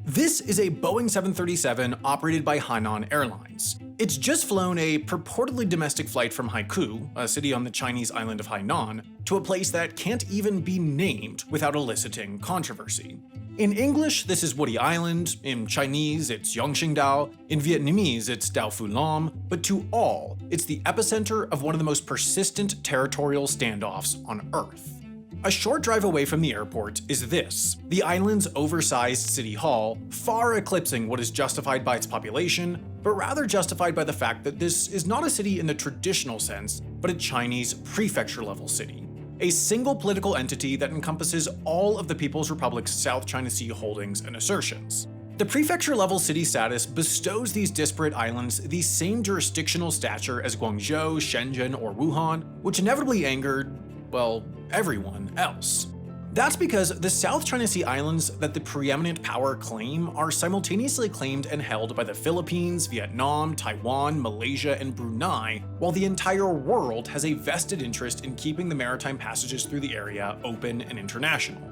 This is a Boeing 737 operated by Hainan Airlines. It's just flown a purportedly domestic flight from Haikou, a city on the Chinese island of Hainan, to a place that can't even be named without eliciting controversy. In English, this is Woody Island, in Chinese, it's Yongqingdao, in Vietnamese, it's Dao Phu Lam, but to all, it's the epicenter of one of the most persistent territorial standoffs on Earth. A short drive away from the airport is this, the island's oversized city hall, far eclipsing what is justified by its population, but rather justified by the fact that this is not a city in the traditional sense, but a Chinese prefecture-level city. A single political entity that encompasses all of the People's Republic's South China Sea holdings and assertions. The prefecture-level city status bestows these disparate islands the same jurisdictional stature as Guangzhou, Shenzhen, or Wuhan, which inevitably angered, well, everyone else. That's because the South China Sea islands that the preeminent power claim are simultaneously claimed and held by the Philippines, Vietnam, Taiwan, Malaysia, and Brunei, while the entire world has a vested interest in keeping the maritime passages through the area open and international.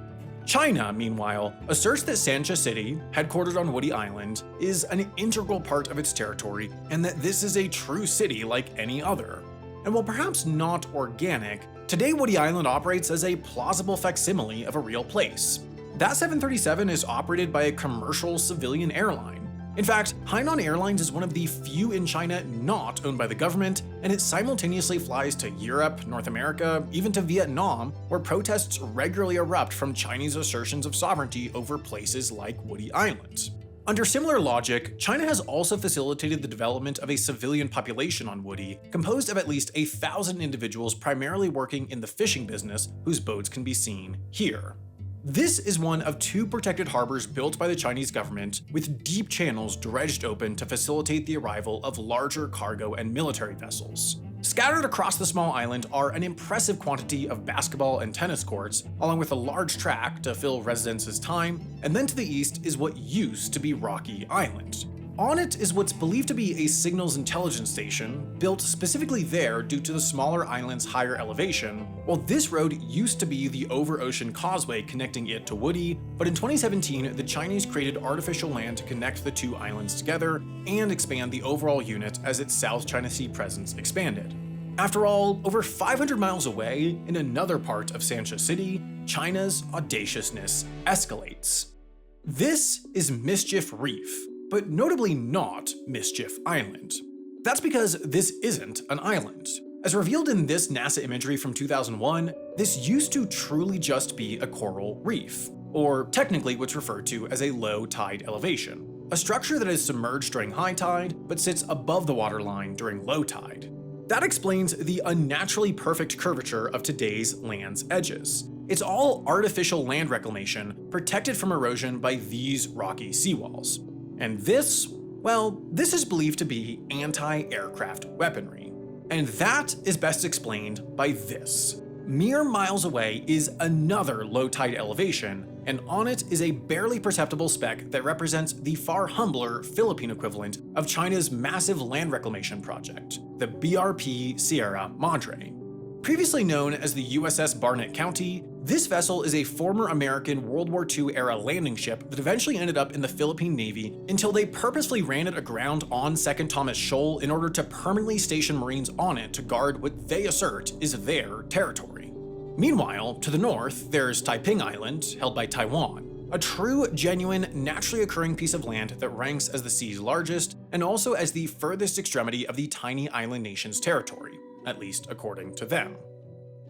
China, meanwhile, asserts that Sancha City, headquartered on Woody Island, is an integral part of its territory and that this is a true city like any other. And while perhaps not organic, today Woody Island operates as a plausible facsimile of a real place. That 737 is operated by a commercial civilian airline. In fact, Hainan Airlines is one of the few in China not owned by the government, and it simultaneously flies to Europe, North America, even to Vietnam, where protests regularly erupt from Chinese assertions of sovereignty over places like Woody Island. Under similar logic, China has also facilitated the development of a civilian population on Woody, composed of at least 1,000 individuals primarily working in the fishing business whose boats can be seen here. This is one of 2 protected harbors built by the Chinese government, with deep channels dredged open to facilitate the arrival of larger cargo and military vessels. Scattered across the small island are an impressive quantity of basketball and tennis courts, along with a large track to fill residents' time, and then to the east is what used to be Rocky Island. On it is what's believed to be a signals intelligence station, built specifically there due to the smaller island's higher elevation, while this road used to be the over-ocean causeway connecting it to Woody, but in 2017 the Chinese created artificial land to connect the 2 islands together and expand the overall unit as its South China Sea presence expanded. After all, over 500 miles away, in another part of Sancha City, China's audaciousness escalates. This is Mischief Reef, but notably not Mischief Island. That's because this isn't an island. As revealed in this NASA imagery from 2001, this used to truly just be a coral reef, or technically what's referred to as a low tide elevation, a structure that is submerged during high tide but sits above the waterline during low tide. That explains the unnaturally perfect curvature of today's land's edges. It's all artificial land reclamation protected from erosion by these rocky seawalls. And this, well, this is believed to be anti-aircraft weaponry. And that is best explained by this. Mere miles away is another low-tide elevation, and on it is a barely perceptible speck that represents the far humbler Philippine equivalent of China's massive land reclamation project, the BRP Sierra Madre. Previously known as the USS Barnett County, this vessel is a former American World War II-era landing ship that eventually ended up in the Philippine Navy until they purposefully ran it aground on Second Thomas Shoal in order to permanently station Marines on it to guard what they assert is their territory. Meanwhile, to the north, there's Taiping Island, held by Taiwan, a true, genuine, naturally occurring piece of land that ranks as the sea's largest and also as the furthest extremity of the tiny island nation's territory, at least according to them.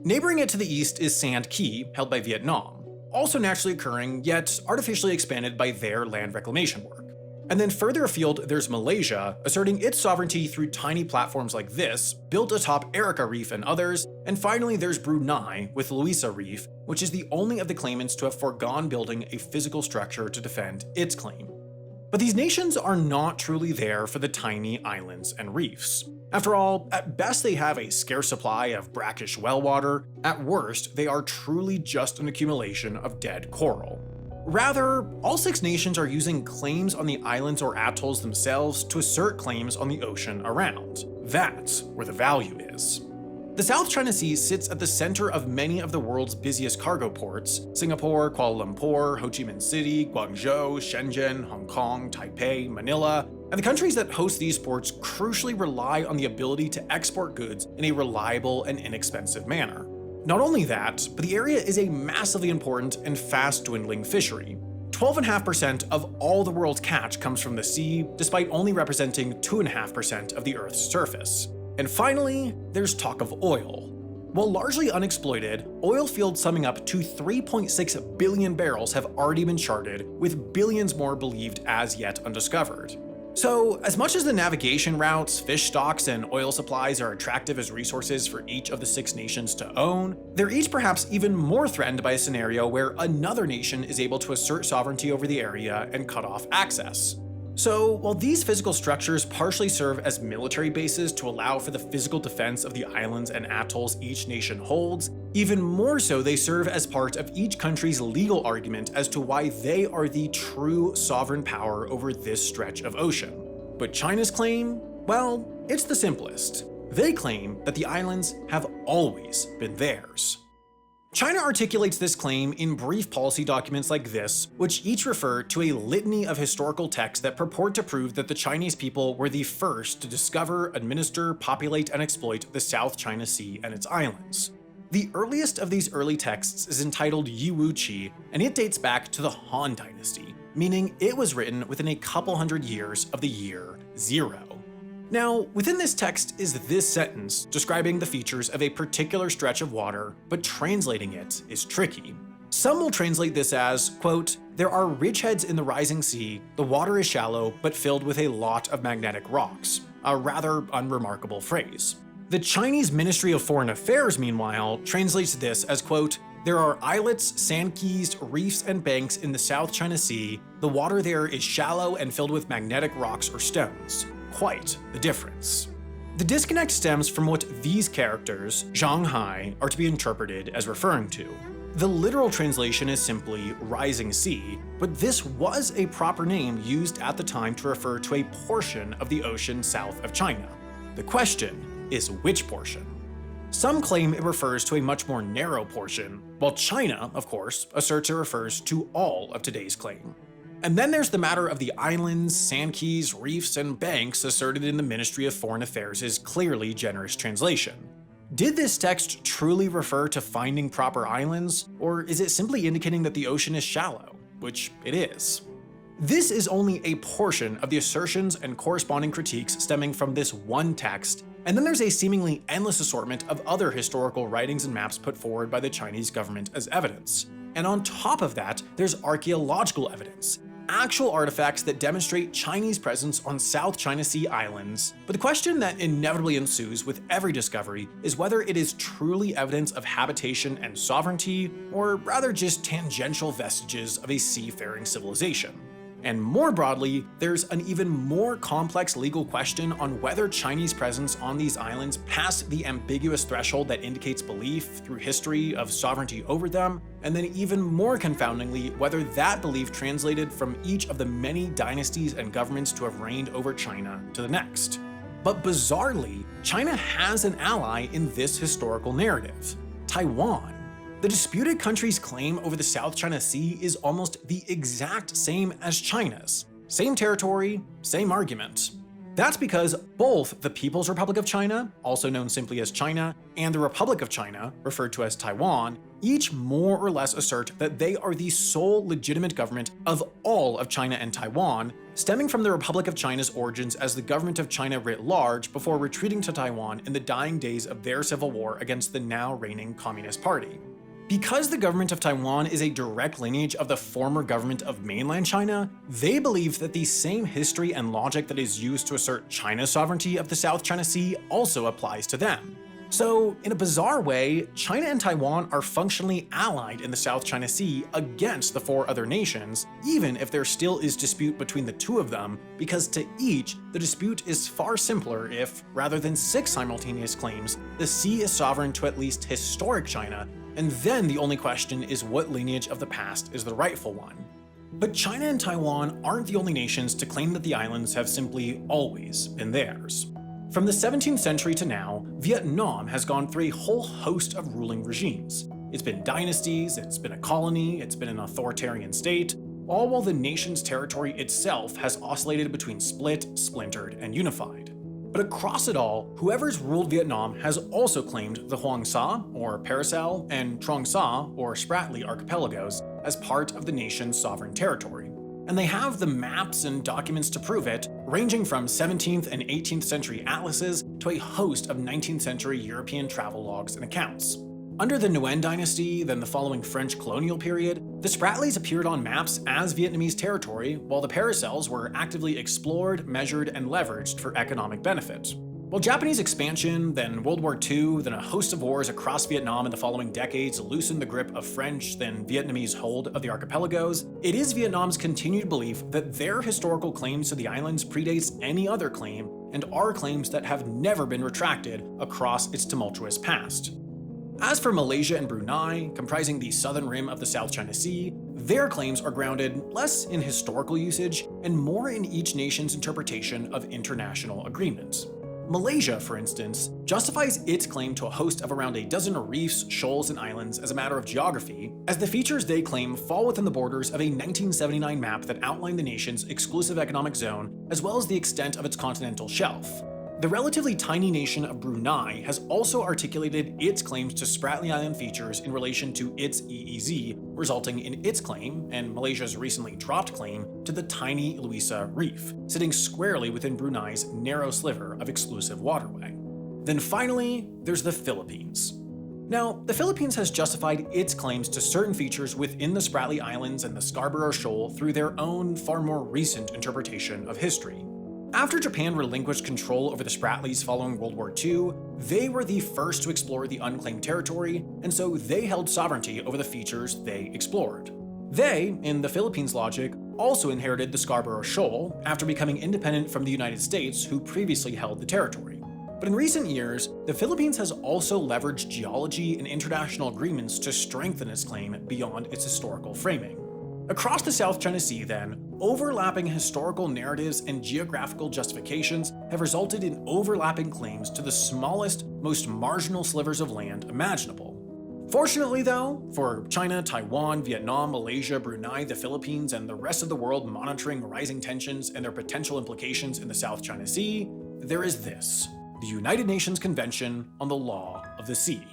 Neighboring it to the east is Sand Key, held by Vietnam, also naturally occurring, yet artificially expanded by their land reclamation work. And then further afield there's Malaysia, asserting its sovereignty through tiny platforms like this, built atop Erica Reef and others, and finally there's Brunei with Louisa Reef, which is the only of the claimants to have foregone building a physical structure to defend its claim. But these nations are not truly there for the tiny islands and reefs. After all, at best they have a scarce supply of brackish well water, at worst they are truly just an accumulation of dead coral. Rather, all 6 nations are using claims on the islands or atolls themselves to assert claims on the ocean around. That's where the value is. The South China Sea sits at the center of many of the world's busiest cargo ports: Singapore, Kuala Lumpur, Ho Chi Minh City, Guangzhou, Shenzhen, Hong Kong, Taipei, Manila, and the countries that host these ports crucially rely on the ability to export goods in a reliable and inexpensive manner. Not only that, but the area is a massively important and fast-dwindling fishery. 12.5% of all the world's catch comes from the sea, despite only representing 2.5% of the Earth's surface. And finally, there's talk of oil. While largely unexploited, oil fields summing up to 3.6 billion barrels have already been charted, with billions more believed as yet undiscovered. So, as much as the navigation routes, fish stocks, and oil supplies are attractive as resources for each of the 6 nations to own, they're each perhaps even more threatened by a scenario where another nation is able to assert sovereignty over the area and cut off access. So, while these physical structures partially serve as military bases to allow for the physical defense of the islands and atolls each nation holds, even more so they serve as part of each country's legal argument as to why they are the true sovereign power over this stretch of ocean. But China's claim? Well, it's the simplest. They claim that the islands have always been theirs. China articulates this claim in brief policy documents like this, which each refer to a litany of historical texts that purport to prove that the Chinese people were the first to discover, administer, populate, and exploit the South China Sea and its islands. The earliest of these early texts is entitled Yi Wu Qi, and it dates back to the Han Dynasty, meaning it was written within a couple hundred years of the year 0. Now, within this text is this sentence describing the features of a particular stretch of water, but translating it is tricky. Some will translate this as, quote, "There are ridgeheads in the rising sea, the water is shallow but filled with a lot of magnetic rocks," a rather unremarkable phrase. The Chinese Ministry of Foreign Affairs, meanwhile, translates this as, quote, "There are islets, sand keys, reefs, and banks in the South China Sea. The water there is shallow and filled with magnetic rocks or stones." Quite the difference. The disconnect stems from what these characters, Zhanghai, are to be interpreted as referring to. The literal translation is simply rising sea, but this was a proper name used at the time to refer to a portion of the ocean south of China. The question is which portion? Some claim it refers to a much more narrow portion, while China, of course, asserts it refers to all of today's claim. And then there's the matter of the islands, sand keys, reefs, and banks asserted in the Ministry of Foreign Affairs' clearly generous translation. Did this text truly refer to finding proper islands, or is it simply indicating that the ocean is shallow, which it is? This is only a portion of the assertions and corresponding critiques stemming from this one text, and then there's a seemingly endless assortment of other historical writings and maps put forward by the Chinese government as evidence. And on top of that, there's archaeological evidence, actual artifacts that demonstrate Chinese presence on South China Sea islands. But the question that inevitably ensues with every discovery is whether it is truly evidence of habitation and sovereignty, or rather just tangential vestiges of a seafaring civilization. And more broadly, there's an even more complex legal question on whether Chinese presence on these islands passed the ambiguous threshold that indicates belief through history of sovereignty over them, and then even more confoundingly, whether that belief translated from each of the many dynasties and governments to have reigned over China to the next. But bizarrely, China has an ally in this historical narrative: Taiwan. The disputed country's claim over the South China Sea is almost the exact same as China's. Same territory, same argument. That's because both the People's Republic of China, also known simply as China, and the Republic of China, referred to as Taiwan, each more or less assert that they are the sole legitimate government of all of China and Taiwan, stemming from the Republic of China's origins as the government of China writ large before retreating to Taiwan in the dying days of their civil war against the now reigning Communist Party. Because the government of Taiwan is a direct lineage of the former government of mainland China, they believe that the same history and logic that is used to assert China's sovereignty of the South China Sea also applies to them. So, in a bizarre way, China and Taiwan are functionally allied in the South China Sea against the 4 other nations, even if there still is dispute between the 2 of them, because to each, the dispute is far simpler if, rather than 6 simultaneous claims, the sea is sovereign to at least historic China, and then the only question is what lineage of the past is the rightful one. But China and Taiwan aren't the only nations to claim that the islands have simply always been theirs. From the 17th century to now, Vietnam has gone through a whole host of ruling regimes. It's been dynasties, it's been a colony, it's been an authoritarian state, all while the nation's territory itself has oscillated between split, splintered, and unified. But across it all, whoever's ruled Vietnam has also claimed the Hoang Sa, or Paracel, and Trong Sa, or Spratly archipelagos, as part of the nation's sovereign territory. And they have the maps and documents to prove it, ranging from 17th and 18th century atlases to a host of 19th century European travel logs and accounts. Under the Nguyen dynasty, then the following French colonial period, the Spratlys appeared on maps as Vietnamese territory, while the Paracels were actively explored, measured, and leveraged for economic benefit. While Japanese expansion, then World War II, then a host of wars across Vietnam in the following decades loosened the grip of French, then Vietnamese hold of the archipelagos, it is Vietnam's continued belief that their historical claims to the islands predates any other claim and are claims that have never been retracted across its tumultuous past. As for Malaysia and Brunei, comprising the southern rim of the South China Sea, their claims are grounded less in historical usage and more in each nation's interpretation of international agreements. Malaysia, for instance, justifies its claim to a host of around a dozen reefs, shoals, and islands as a matter of geography, as the features they claim fall within the borders of a 1979 map that outlined the nation's exclusive economic zone, as well as the extent of its continental shelf. The relatively tiny nation of Brunei has also articulated its claims to Spratly Island features in relation to its EEZ, resulting in its claim, and Malaysia's recently dropped claim, to the tiny Luisa Reef, sitting squarely within Brunei's narrow sliver of exclusive waterway. Then finally, there's the Philippines. Now, the Philippines has justified its claims to certain features within the Spratly Islands and the Scarborough Shoal through their own, far more recent interpretation of history. After Japan relinquished control over the Spratlys following World War II, they were the first to explore the unclaimed territory, and so they held sovereignty over the features they explored. They, in the Philippines' logic, also inherited the Scarborough Shoal after becoming independent from the United States, who previously held the territory. But in recent years, the Philippines has also leveraged geology and international agreements to strengthen its claim beyond its historical framing. Across the South China Sea, then, overlapping historical narratives and geographical justifications have resulted in overlapping claims to the smallest, most marginal slivers of land imaginable. Fortunately, though, for China, Taiwan, Vietnam, Malaysia, Brunei, the Philippines, and the rest of the world monitoring rising tensions and their potential implications in the South China Sea, there is this: the United Nations Convention on the Law of the Sea.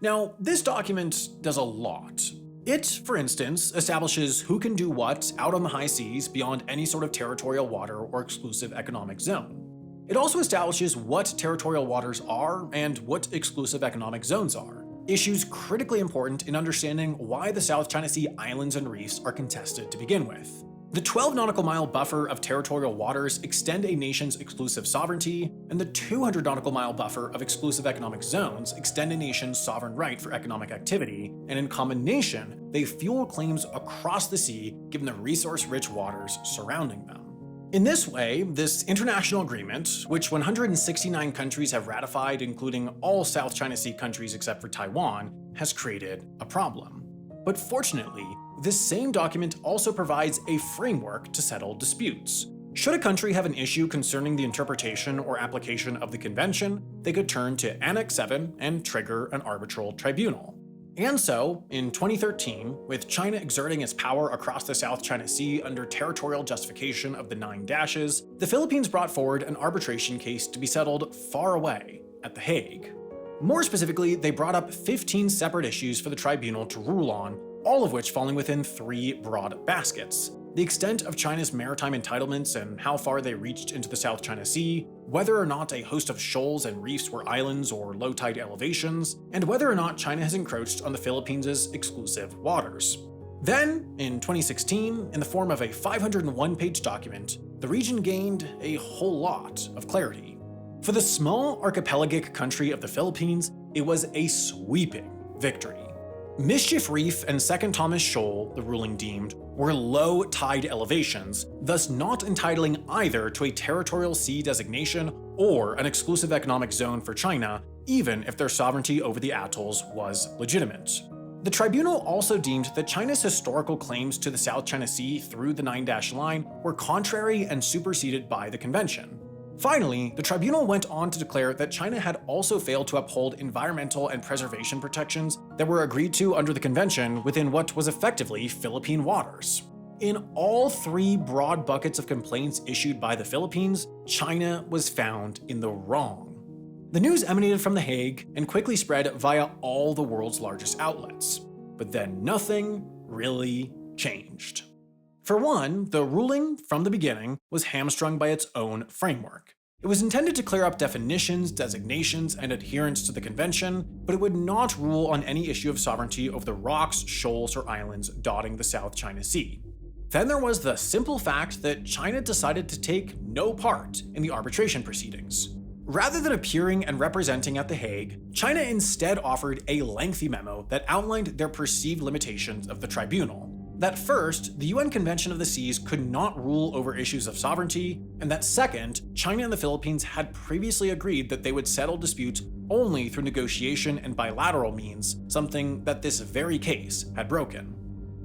Now, this document does a lot. It, for instance, establishes who can do what out on the high seas beyond any sort of territorial water or exclusive economic zone. It also establishes what territorial waters are and what exclusive economic zones are, issues critically important in understanding why the South China Sea islands and reefs are contested to begin with. The 12 nautical mile buffer of territorial waters extend a nation's exclusive sovereignty, and the 200 nautical mile buffer of exclusive economic zones extend a nation's sovereign right for economic activity, and in combination, they fuel claims across the sea given the resource-rich waters surrounding them. In this way, this international agreement, which 169 countries have ratified, including all South China Sea countries except for Taiwan, has created a problem. But fortunately, this same document also provides a framework to settle disputes. Should a country have an issue concerning the interpretation or application of the convention, they could turn to Annex 7 and trigger an arbitral tribunal. And so, in 2013, with China exerting its power across the South China Sea under territorial justification of the 9 dashes, the Philippines brought forward an arbitration case to be settled far away, at The Hague. More specifically, they brought up 15 separate issues for the tribunal to rule on, all of which falling within 3 broad baskets: the extent of China's maritime entitlements and how far they reached into the South China Sea, whether or not a host of shoals and reefs were islands or low tide elevations, and whether or not China has encroached on the Philippines' exclusive waters. Then, in 2016, in the form of a 501-page document, the region gained a whole lot of clarity. For the small archipelagic country of the Philippines, it was a sweeping victory. Mischief Reef and Second Thomas Shoal, the ruling deemed, were low tide elevations, thus not entitling either to a territorial sea designation or an exclusive economic zone for China, even if their sovereignty over the atolls was legitimate. The tribunal also deemed that China's historical claims to the South China Sea through the 9-dash line were contrary and superseded by the convention. Finally, the tribunal went on to declare that China had also failed to uphold environmental and preservation protections that were agreed to under the convention within what was effectively Philippine waters. In all three broad buckets of complaints issued by the Philippines, China was found in the wrong. The news emanated from The Hague and quickly spread via all the world's largest outlets. But then nothing really changed. For one, the ruling from the beginning was hamstrung by its own framework. It was intended to clear up definitions, designations, and adherence to the convention, but it would not rule on any issue of sovereignty over the rocks, shoals, or islands dotting the South China Sea. Then there was the simple fact that China decided to take no part in the arbitration proceedings. Rather than appearing and representing at The Hague, China instead offered a lengthy memo that outlined their perceived limitations of the tribunal. That first, the UN Convention of the Seas could not rule over issues of sovereignty, and that second, China and the Philippines had previously agreed that they would settle disputes only through negotiation and bilateral means, something that this very case had broken.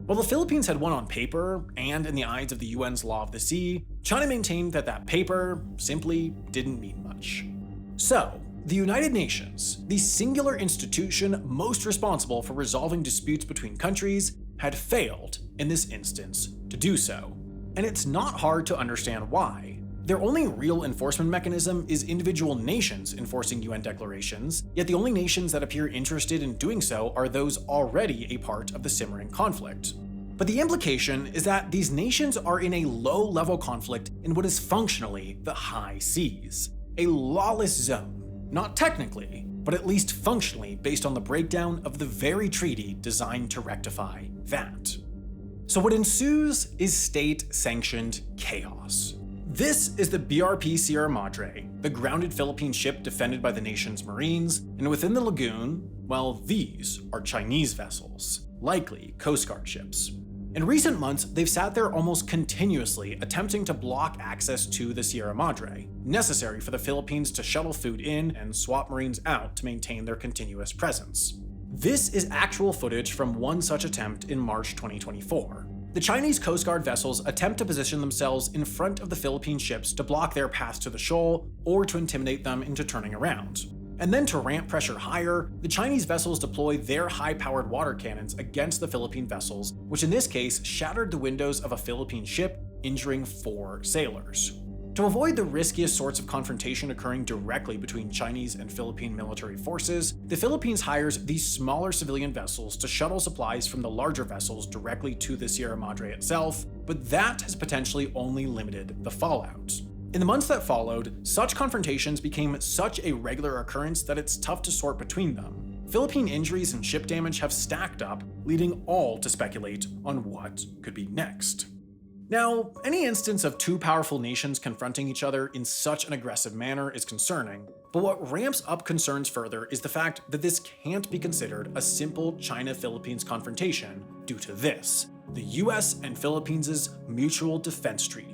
While the Philippines had won on paper and in the eyes of the UN's Law of the Sea, China maintained that that paper simply didn't mean much. So, the United Nations, the singular institution most responsible for resolving disputes between countries, had failed, in this instance, to do so. And it's not hard to understand why. Their only real enforcement mechanism is individual nations enforcing UN declarations, yet the only nations that appear interested in doing so are those already a part of the simmering conflict. But the implication is that these nations are in a low-level conflict in what is functionally the high seas, a lawless zone, not technically, but at least functionally based on the breakdown of the very treaty designed to rectify that. So what ensues is state-sanctioned chaos. This is the BRP Sierra Madre, the grounded Philippine ship defended by the nation's Marines, and within the lagoon, well, these are Chinese vessels, likely Coast Guard ships. In recent months, they've sat there almost continuously attempting to block access to the Sierra Madre, necessary for the Philippines to shuttle food in and swap Marines out to maintain their continuous presence. This is actual footage from one such attempt in March 2024. The Chinese Coast Guard vessels attempt to position themselves in front of the Philippine ships to block their path to the shoal or to intimidate them into turning around. And then to ramp pressure higher, the Chinese vessels deploy their high-powered water cannons against the Philippine vessels, which in this case shattered the windows of a Philippine ship, injuring 4 sailors. To avoid the riskiest sorts of confrontation occurring directly between Chinese and Philippine military forces, the Philippines hires these smaller civilian vessels to shuttle supplies from the larger vessels directly to the Sierra Madre itself, but that has potentially only limited the fallout. In the months that followed, such confrontations became such a regular occurrence that it's tough to sort between them. Philippine injuries and ship damage have stacked up, leading all to speculate on what could be next. Now, any instance of two powerful nations confronting each other in such an aggressive manner is concerning, but what ramps up concerns further is the fact that this can't be considered a simple China-Philippines confrontation due to this, the US and Philippines' Mutual Defense Treaty.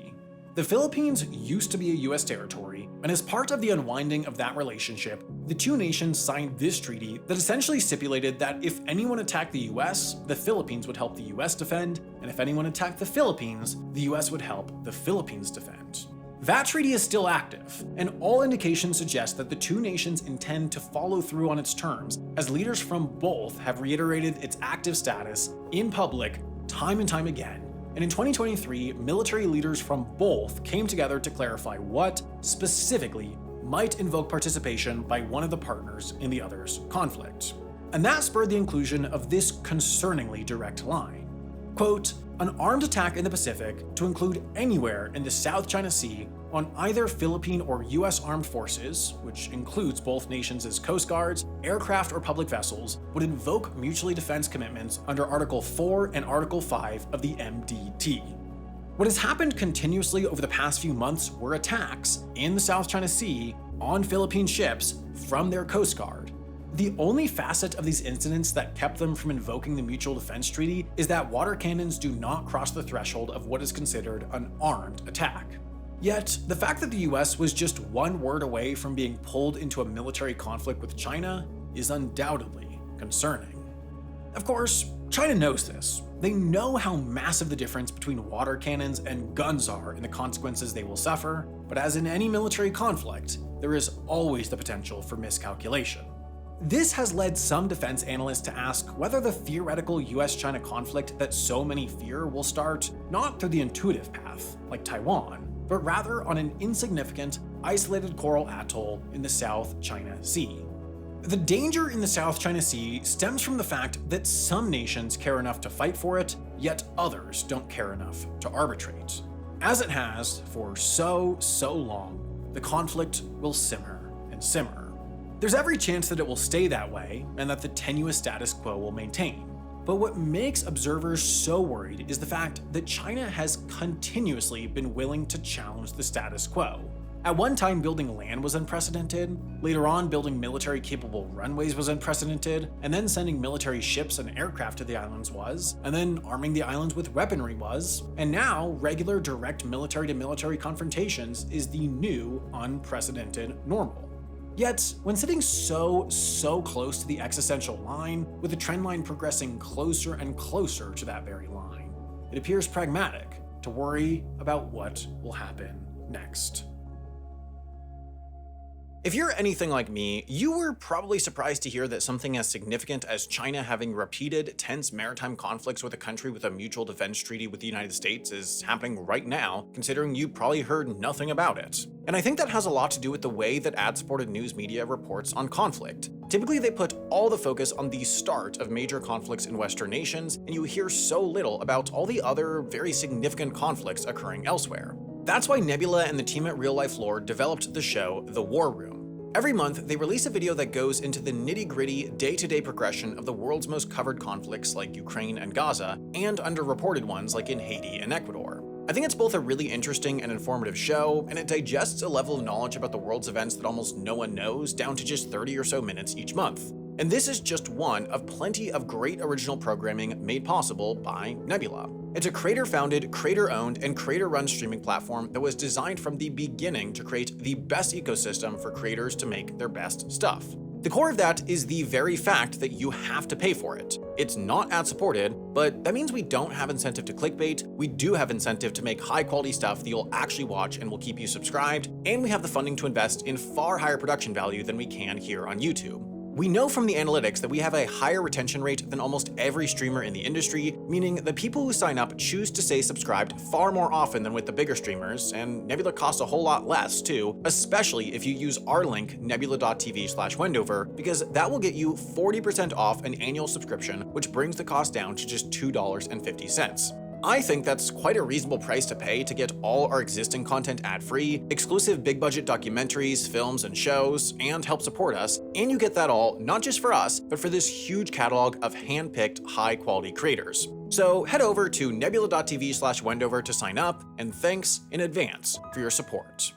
The Philippines used to be a US territory, and as part of the unwinding of that relationship, the two nations signed this treaty that essentially stipulated that if anyone attacked the US, the Philippines would help the US defend, and if anyone attacked the Philippines, the US would help the Philippines defend. That treaty is still active, and all indications suggest that the two nations intend to follow through on its terms, as leaders from both have reiterated its active status in public time and time again. And in 2023, military leaders from both came together to clarify what, specifically, might invoke participation by one of the partners in the other's conflict. And that spurred the inclusion of this concerningly direct line. Quote, an armed attack in the Pacific to include anywhere in the South China Sea on either Philippine or US armed forces, which includes both nations' coast guards, aircraft, or public vessels, would invoke mutually defense commitments under Article 4 and Article 5 of the MDT. What has happened continuously over the past few months were attacks in the South China Sea on Philippine ships from their coast guard. The only facet of these incidents that kept them from invoking the Mutual Defense Treaty is that water cannons do not cross the threshold of what is considered an armed attack. Yet, the fact that the US was just one word away from being pulled into a military conflict with China is undoubtedly concerning. Of course, China knows this, They know how massive the difference between water cannons and guns are in the consequences they will suffer, but as in any military conflict, there is always the potential for miscalculation. This has led some defense analysts to ask whether the theoretical US-China conflict that so many fear will start not through the intuitive path, like Taiwan, but rather on an insignificant, isolated coral atoll in the South China Sea. The danger in the South China Sea stems from the fact that some nations care enough to fight for it, yet others don't care enough to arbitrate. As it has for so long, the conflict will simmer and simmer. There's every chance that it will stay that way and that the tenuous status quo will maintain. But what makes observers so worried is the fact that China has continuously been willing to challenge the status quo. At one time, building land was unprecedented, later on building military-capable runways was unprecedented, and then sending military ships and aircraft to the islands was, and then arming the islands with weaponry was, and now regular direct military-to-military confrontations is the new unprecedented normal. Yet, when sitting so close to the existential line, with the trend line progressing closer and closer to that very line, it appears pragmatic to worry about what will happen next. If you're anything like me, you were probably surprised to hear that something as significant as China having repeated tense maritime conflicts with a country with a mutual defense treaty with the United States is happening right now, considering you probably heard nothing about it. And I think that has a lot to do with the way that ad-supported news media reports on conflict. Typically, they put all the focus on the start of major conflicts in Western nations, and you hear so little about all the other very significant conflicts occurring elsewhere. That's why Nebula and the team at Real Life Lore developed the show The War Room. Every month, they release a video that goes into the nitty-gritty, day-to-day progression of the world's most covered conflicts like Ukraine and Gaza, and underreported ones like in Haiti and Ecuador. I think it's both a really interesting and informative show, and it digests a level of knowledge about the world's events that almost no one knows down to just 30 or so minutes each month. And this is just one of plenty of great original programming made possible by Nebula. It's a creator-founded, creator-owned, and creator-run streaming platform that was designed from the beginning to create the best ecosystem for creators to make their best stuff. The core of that is the very fact that you have to pay for it. It's not ad-supported, but that means we don't have incentive to clickbait, we do have incentive to make high-quality stuff that you'll actually watch and will keep you subscribed, and we have the funding to invest in far higher production value than we can here on YouTube. We know from the analytics that we have a higher retention rate than almost every streamer in the industry, meaning the people who sign up choose to stay subscribed far more often than with the bigger streamers, and Nebula costs a whole lot less too, especially if you use our link nebula.tv/Wendover, because that will get you 40% off an annual subscription, which brings the cost down to just $2.50. I think that's quite a reasonable price to pay to get all our existing content ad-free, exclusive big-budget documentaries, films, and shows, and help support us, and you get that all not just for us, but for this huge catalog of hand-picked, high-quality creators. So head over to nebula.tv/Wendover to sign up, and thanks in advance for your support.